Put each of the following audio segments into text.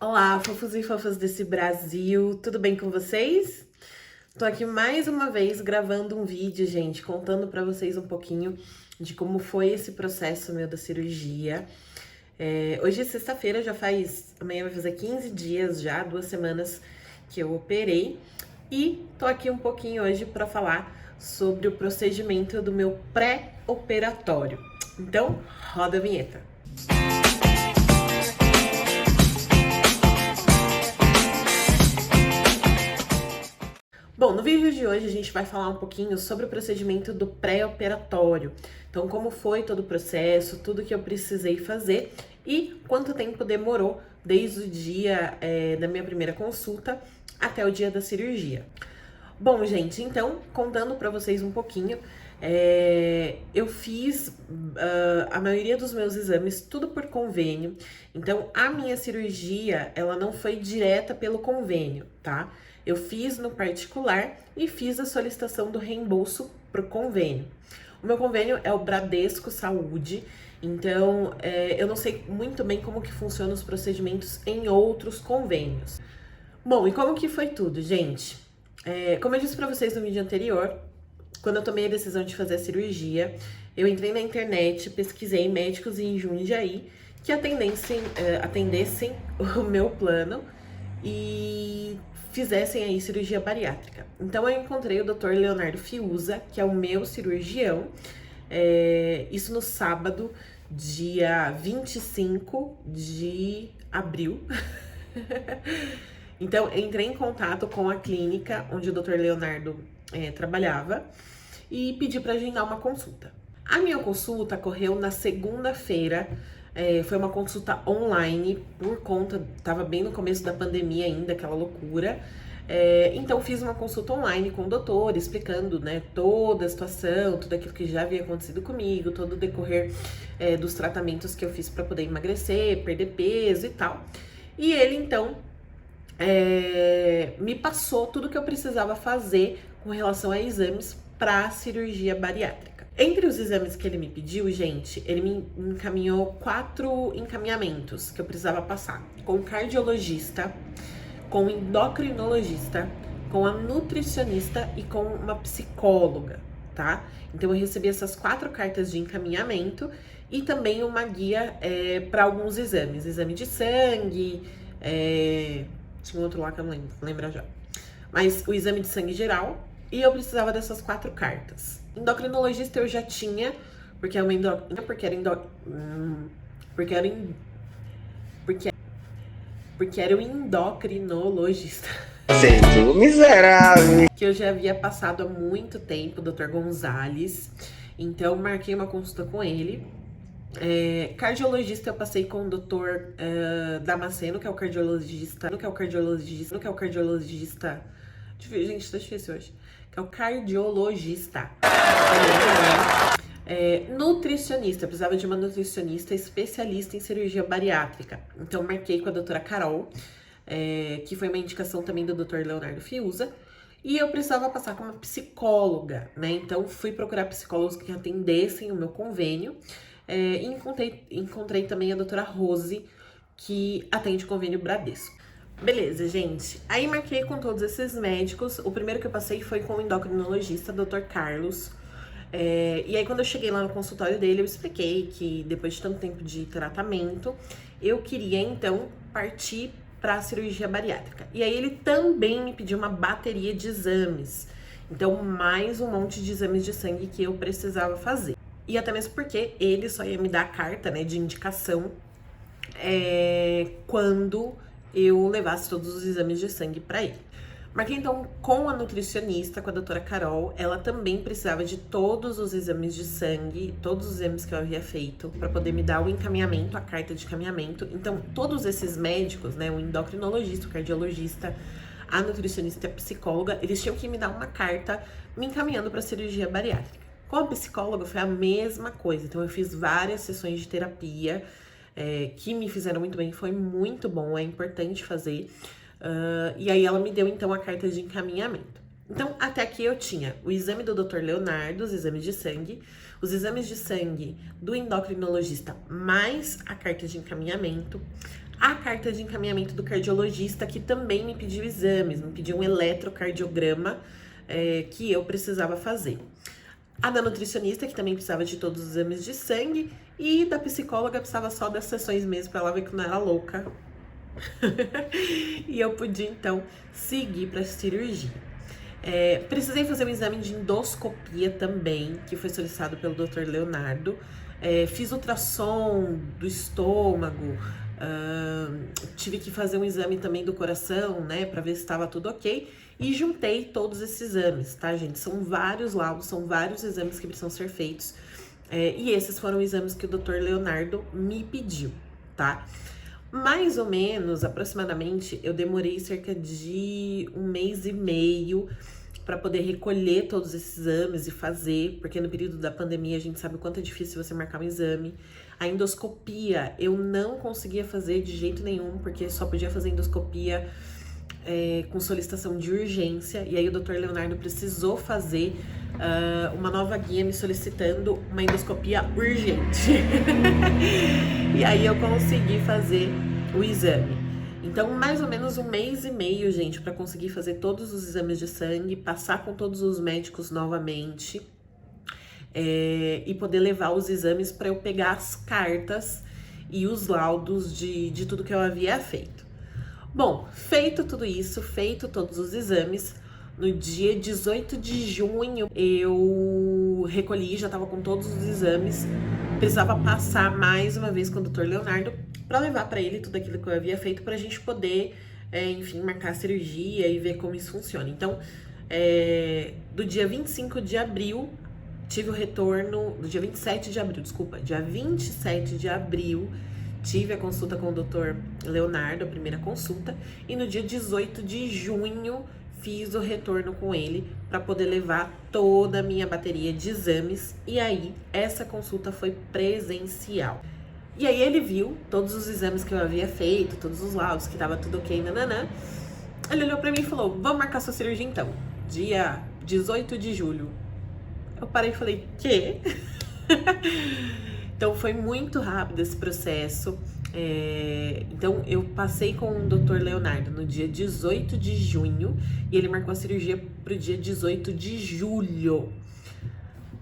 Olá, fofos e fofas desse Brasil, tudo bem com vocês? Tô aqui mais uma vez gravando um vídeo, gente, contando pra vocês um pouquinho de como foi esse processo meu da cirurgia. Hoje é sexta-feira, amanhã vai fazer 15 dias já, 2 semanas que eu operei. E tô aqui um pouquinho hoje pra falar sobre o procedimento do meu pré-operatório. Então, roda a vinheta. Bom, no vídeo de hoje a gente vai falar um pouquinho sobre o procedimento do pré-operatório. Então, como foi todo o processo, tudo que eu precisei fazer e quanto tempo demorou desde o dia da minha primeira consulta até o dia da cirurgia. Bom, gente, então, contando pra vocês um pouquinho, eu fiz a maioria dos meus exames tudo por convênio. Então, a minha cirurgia, ela não foi direta pelo convênio, tá? Eu fiz no particular e fiz a solicitação do reembolso pro convênio. O meu convênio é o Bradesco Saúde, então eu não sei muito bem como que funcionam os procedimentos em outros convênios. Bom, e como que foi tudo, gente? Como eu disse pra vocês no vídeo anterior, quando eu tomei a decisão de fazer a cirurgia, eu entrei na internet, pesquisei médicos em Jundiaí que atendessem o meu plano e fizessem aí cirurgia bariátrica. Então eu encontrei o Dr. Leonardo Fiuza, que é o meu cirurgião, isso no sábado, dia 25 de abril. Então, entrei em contato com a clínica onde o Dr. Leonardo trabalhava e pedi para agendar uma consulta. A minha consulta ocorreu na segunda-feira, foi uma consulta online, tava bem no começo da pandemia ainda, aquela loucura. Então, fiz uma consulta online com o doutor, explicando, né, toda a situação, tudo aquilo que já havia acontecido comigo, todo o decorrer dos tratamentos que eu fiz para poder emagrecer, perder peso e tal. E ele, então, me passou tudo que eu precisava fazer com relação a exames para cirurgia bariátrica. Entre os exames que ele me pediu, gente, ele me encaminhou 4 encaminhamentos que eu precisava passar: com o cardiologista, com o endocrinologista, com a nutricionista e com uma psicóloga, tá? Então eu recebi essas 4 cartas de encaminhamento e também uma guia para alguns exames: exame de sangue, tinha outro lá que eu não lembro já. Mas o exame de sangue geral, e eu precisava dessas 4 cartas. Endocrinologista eu já tinha, porque era o endocrinologista. Sendo miserável. Que eu já havia passado há muito tempo, o Dr. Gonzalez. Então, marquei uma consulta com ele. Cardiologista eu passei com o Dr. Damasceno, que é o cardiologista. Gente, tá difícil hoje. Que é o cardiologista. Nutricionista, eu precisava de uma nutricionista especialista em cirurgia bariátrica. Então, marquei com a doutora Carol, que foi uma indicação também do Dr. Leonardo Fiuza. E eu precisava passar com uma psicóloga, né? Então, fui procurar psicólogos que atendessem o meu convênio. E encontrei também a doutora Rose, que atende o convênio Bradesco. Beleza, gente. Aí marquei com todos esses médicos. O primeiro que eu passei foi com o endocrinologista, Dr. Carlos. E aí, quando eu cheguei lá no consultório dele, eu expliquei que depois de tanto tempo de tratamento, eu queria, então, partir para a cirurgia bariátrica. E aí, ele também me pediu uma bateria de exames. Então, mais um monte de exames de sangue que eu precisava fazer. E até mesmo porque ele só ia me dar a carta, né, de indicação quando eu levasse todos os exames de sangue para ele. Marquei então com a nutricionista, com a doutora Carol. Ela também precisava de todos os exames de sangue, todos os exames que eu havia feito, para poder me dar o encaminhamento, a carta de encaminhamento. Então, todos esses médicos, né, o endocrinologista, o cardiologista, a nutricionista e a psicóloga, eles tinham que me dar uma carta me encaminhando para cirurgia bariátrica. Com a psicóloga foi a mesma coisa. Então, eu fiz várias sessões de terapia que me fizeram muito bem, foi muito bom, é importante fazer. E aí ela me deu então a carta de encaminhamento. Então, até aqui eu tinha o exame do Dr. Leonardo, os exames de sangue do endocrinologista, mais a carta de encaminhamento. A carta de encaminhamento do cardiologista, que também me pediu exames, me pediu um eletrocardiograma que eu precisava fazer. A da nutricionista, que também precisava de todos os exames de sangue, e da psicóloga precisava só das sessões mesmo, pra ela ver que eu não era louca. E eu podia, então, seguir pra cirurgia. Precisei fazer um exame de endoscopia também, que foi solicitado pelo Dr. Leonardo. Fiz ultrassom do estômago, tive que fazer um exame também do coração, né, pra ver se estava tudo ok. E juntei todos esses exames, tá, gente? São vários laudos, são vários exames que precisam ser feitos. E esses foram exames que o Dr. Leonardo me pediu, tá? Mais ou menos, aproximadamente, eu demorei cerca de 1 mês e meio para poder recolher todos esses exames e fazer, porque no período da pandemia a gente sabe o quanto é difícil você marcar um exame. A endoscopia eu não conseguia fazer de jeito nenhum, porque só podia fazer endoscopia com solicitação de urgência, e aí o Dr. Leonardo precisou fazer uma nova guia me solicitando uma endoscopia urgente. E aí eu consegui fazer o exame. Então, mais ou menos 1 mês e meio, gente, para conseguir fazer todos os exames de sangue, passar com todos os médicos novamente e poder levar os exames para eu pegar as cartas e os laudos de tudo que eu havia feito. Bom, feito tudo isso, feito todos os exames, no dia 18 de junho eu recolhi, já tava com todos os exames, precisava passar mais uma vez com o Dr. Leonardo para levar para ele tudo aquilo que eu havia feito pra gente poder, enfim, marcar a cirurgia e ver como isso funciona. Então, do dia 25 de abril, tive o retorno, do dia 27 de abril, desculpa, dia 27 de abril, tive a consulta com o Dr. Leonardo, a primeira consulta, e no dia 18 de junho fiz o retorno com ele para poder levar toda a minha bateria de exames, e aí essa consulta foi presencial. E aí ele viu todos os exames que eu havia feito, todos os laudos, que tava tudo ok, nananã. Ele olhou para mim e falou: vamos marcar sua cirurgia então, dia 18 de julho. Eu parei e falei: quê? Então foi muito rápido esse processo. Então eu passei com o Dr. Leonardo no dia 18 de junho e ele marcou a cirurgia pro dia 18 de julho.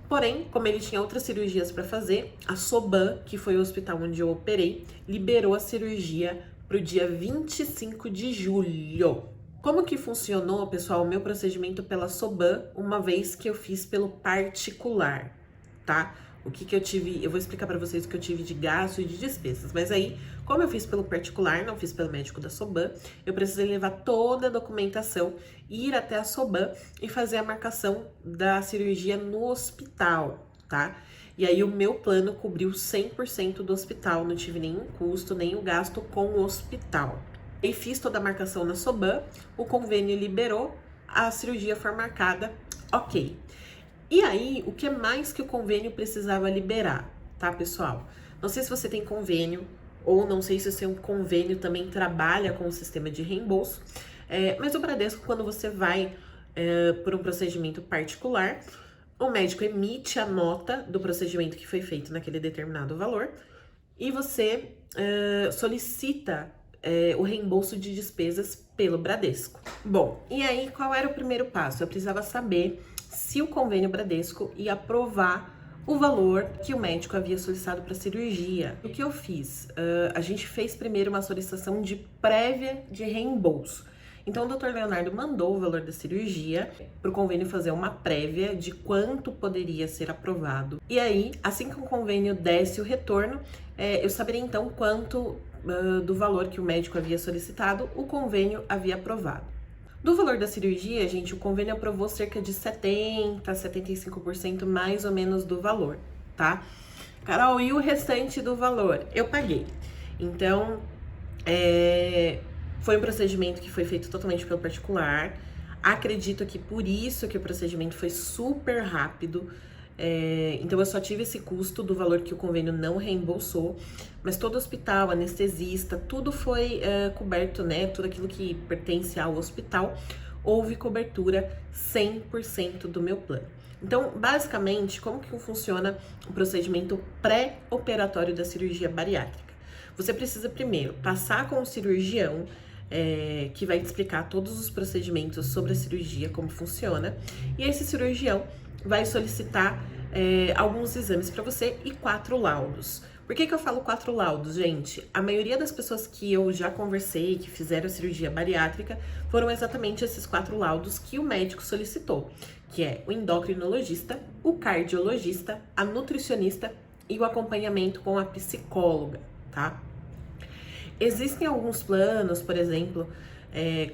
Porém, como ele tinha outras cirurgias para fazer, a Soban, que foi o hospital onde eu operei, liberou a cirurgia pro dia 25 de julho. Como que funcionou, pessoal, o meu procedimento pela Soban, uma vez que eu fiz pelo particular, tá? O que eu tive, eu vou explicar para vocês o que eu tive de gasto e de despesas. Mas aí, como eu fiz pelo particular, não fiz pelo médico da Soban, eu precisei levar toda a documentação, ir até a Soban e fazer a marcação da cirurgia no hospital, tá? E aí o meu plano cobriu 100% do hospital, não tive nenhum custo, nenhum gasto com o hospital. E fiz toda a marcação na Soban, o convênio liberou, a cirurgia foi marcada, ok. E aí, o que mais que o convênio precisava liberar, tá, pessoal? Não sei se você tem convênio, ou não sei se o seu convênio também trabalha com o sistema de reembolso, mas o Bradesco, quando você vai por um procedimento particular, o médico emite a nota do procedimento que foi feito naquele determinado valor, e você solicita o reembolso de despesas pelo Bradesco. Bom, e aí qual era o primeiro passo? Eu precisava saber se o convênio Bradesco ia aprovar o valor que o médico havia solicitado para a cirurgia. O que eu fiz? A gente fez primeiro uma solicitação de prévia de reembolso. Então, o Dr. Leonardo mandou o valor da cirurgia para o convênio fazer uma prévia de quanto poderia ser aprovado. E aí, assim que o convênio desse o retorno, eu saberia então quanto do valor que o médico havia solicitado, o convênio havia aprovado. Do valor da cirurgia, gente, o convênio aprovou cerca de 70% a 75% mais ou menos do valor, tá? Carol, e o restante do valor? Eu paguei. Então, foi um procedimento que foi feito totalmente pelo particular. Acredito que por isso que o procedimento foi super rápido. Então eu só tive esse custo do valor que o convênio não reembolsou, mas todo hospital, anestesista, tudo foi coberto, né? Tudo aquilo que pertence ao hospital, houve cobertura 100% do meu plano. Então, basicamente, como que funciona o procedimento pré-operatório da cirurgia bariátrica? Você precisa primeiro passar com o cirurgião, que vai te explicar todos os procedimentos sobre a cirurgia, como funciona, e esse cirurgião vai solicitar alguns exames para você e 4 laudos. Por que eu falo 4 laudos, gente? A maioria das pessoas que eu já conversei, que fizeram a cirurgia bariátrica, foram exatamente esses 4 laudos que o médico solicitou, que é o endocrinologista, o cardiologista, a nutricionista e o acompanhamento com a psicóloga, tá? Existem alguns planos, por exemplo,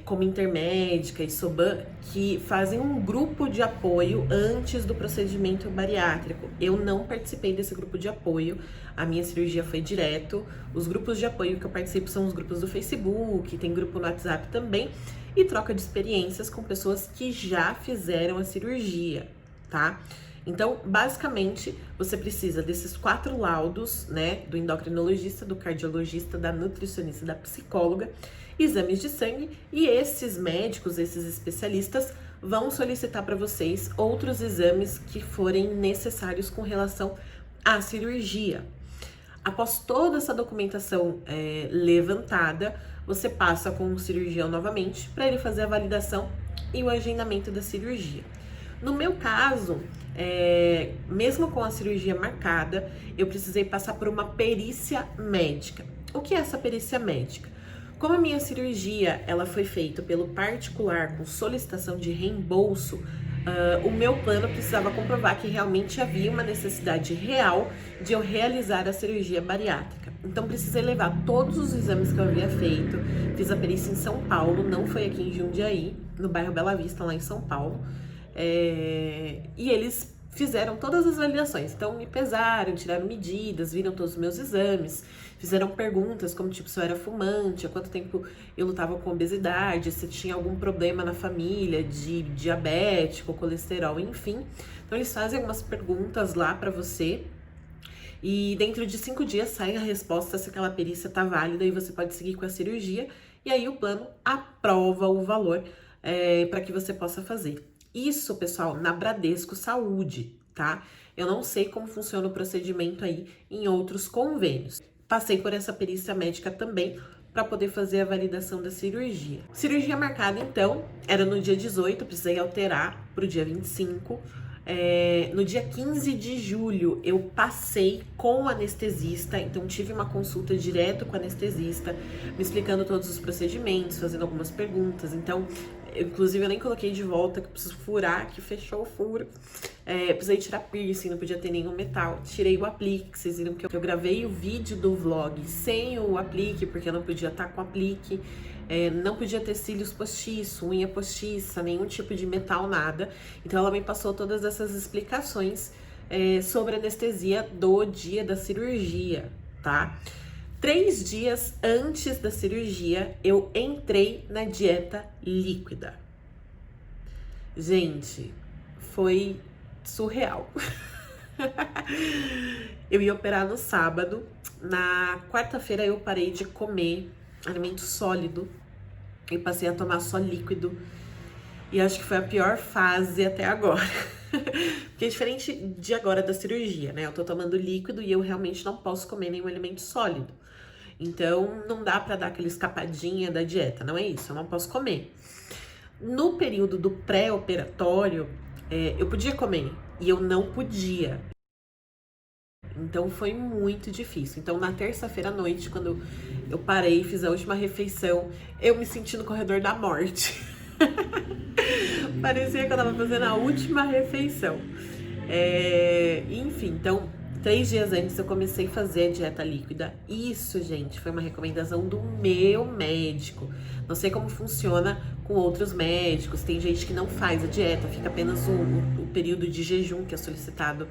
como Intermédica e Soban, que fazem um grupo de apoio antes do procedimento bariátrico. Eu não participei desse grupo de apoio, a minha cirurgia foi direto. Os grupos de apoio que eu participo são os grupos do Facebook, tem grupo no WhatsApp também, e troca de experiências com pessoas que já fizeram a cirurgia, tá? Então, basicamente, você precisa desses 4 laudos, né, do endocrinologista, do cardiologista, da nutricionista, da psicóloga, exames de sangue, e esses médicos, esses especialistas, vão solicitar para vocês outros exames que forem necessários com relação à cirurgia. Após toda essa documentação levantada, você passa com o cirurgião novamente para ele fazer a validação e o agendamento da cirurgia. No meu caso, mesmo com a cirurgia marcada, eu precisei passar por uma perícia médica. O que é essa perícia médica? Como a minha cirurgia ela foi feita pelo particular com solicitação de reembolso, o meu plano precisava comprovar que realmente havia uma necessidade real de eu realizar a cirurgia bariátrica. Então precisei levar todos os exames que eu havia feito, fiz a perícia em São Paulo, não foi aqui em Jundiaí, no bairro Bela Vista, lá em São Paulo. E eles fizeram todas as validações, então me pesaram, tiraram medidas, viram todos os meus exames, fizeram perguntas como tipo se eu era fumante, há quanto tempo eu lutava com obesidade, se tinha algum problema na família de diabético, colesterol, enfim. Então eles fazem algumas perguntas lá pra você e dentro de 5 dias sai a resposta se aquela perícia tá válida e você pode seguir com a cirurgia, e aí o plano aprova o valor para que você possa fazer. Isso, pessoal, na Bradesco Saúde, tá? Eu não sei como funciona o procedimento aí em outros convênios. Passei por essa perícia médica também para poder fazer a validação da cirurgia. Cirurgia marcada, então, era no dia 18, precisei alterar para o dia 25. No dia 15 de julho, eu passei com o anestesista, então tive uma consulta direto com o anestesista, me explicando todos os procedimentos, fazendo algumas perguntas. Então, inclusive, eu nem coloquei de volta, que eu preciso furar, que fechou o furo. Precisei tirar piercing, não podia ter nenhum metal. Tirei o aplique, vocês viram que eu gravei o vídeo do vlog sem o aplique, porque eu não podia estar com o aplique. Não podia ter cílios postiço, unha postiça, nenhum tipo de metal, nada. Então ela me passou todas essas explicações sobre a anestesia do dia da cirurgia, tá? 3 dias antes da cirurgia, eu entrei na dieta líquida. Gente, foi surreal. Eu ia operar no sábado. Na quarta-feira eu parei de comer alimento sólido e passei a tomar só líquido. E acho que foi a pior fase até agora. Porque é diferente de agora da cirurgia, né? Eu tô tomando líquido e eu realmente não posso comer nenhum alimento sólido. Então, não dá pra dar aquela escapadinha da dieta, não é isso, eu não posso comer. No período do pré-operatório, eu podia comer e eu não podia. Então, foi muito difícil. Então, na terça-feira à noite, quando eu parei e fiz a última refeição, eu me senti no corredor da morte. Parecia que eu tava fazendo a última refeição. Enfim, então... 3 dias antes eu comecei a fazer a dieta líquida. Isso, gente, foi uma recomendação do meu médico. Não sei como funciona com outros médicos. Tem gente que não faz a dieta, fica apenas o período de jejum que é solicitado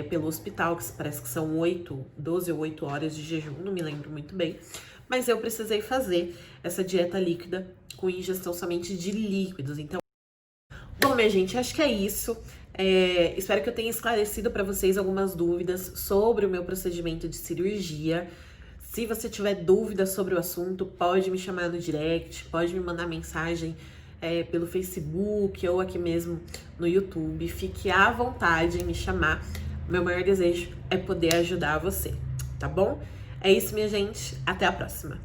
pelo hospital, que parece que são 12 ou 8 horas de jejum, não me lembro muito bem. Mas eu precisei fazer essa dieta líquida com ingestão somente de líquidos. Então, bom, minha gente, acho que é isso. Espero que eu tenha esclarecido para vocês algumas dúvidas sobre o meu procedimento de cirurgia. Se você tiver dúvidas sobre o assunto, pode me chamar no direct, pode me mandar mensagem pelo Facebook ou aqui mesmo no YouTube. Fique à vontade em me chamar. Meu maior desejo é poder ajudar você, tá bom? É isso, minha gente. Até a próxima.